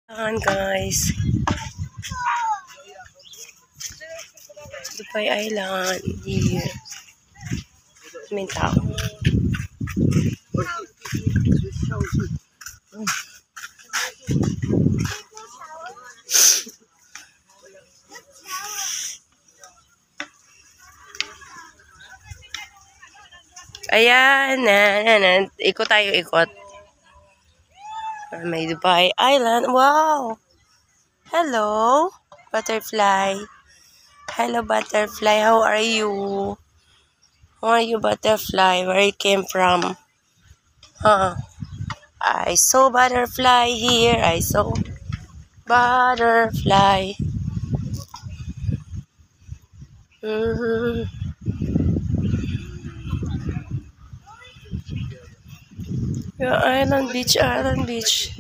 Ayan guys, Dubai Island here. May tao. Ayan, ikot tayo, ikot. May Dubai Island. Wow! Hello, butterfly. Hello, butterfly. How are you? How are you, butterfly? Where you came from? Huh? I saw butterfly here. I saw butterfly. Yeah, Island Beach, Island Beach.